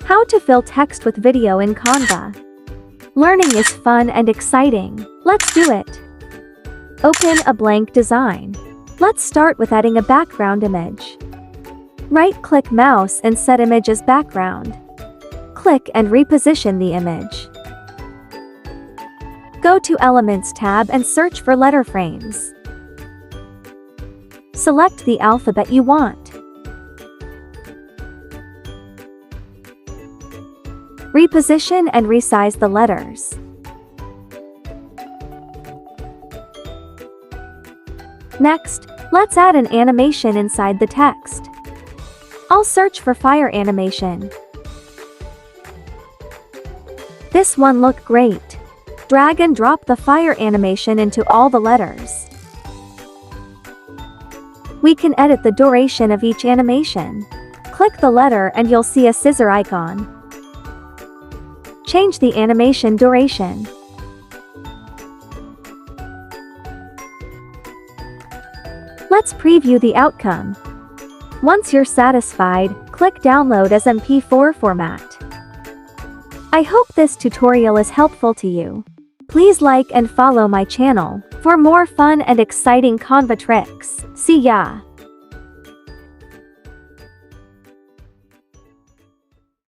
How to fill text with video in Canva. Learning is fun and exciting. Let's do it. Open a blank design. Let's start with adding a background image. Right-click mouse and set image as background. Click and reposition the image. Go to Elements tab and search for letter frames. Select the alphabet you want. Reposition and resize the letters. Next, let's add an animation inside the text. I'll search for fire animation. This one looked great. Drag and drop the fire animation into all the letters. We can edit the duration of each animation. Click the letter and you'll see a scissor icon. Change the animation duration. Let's preview the outcome. Once you're satisfied, click Download as MP4 format. I hope this tutorial is helpful to you. Please like and follow my channel for more fun and exciting Canva tricks. See ya!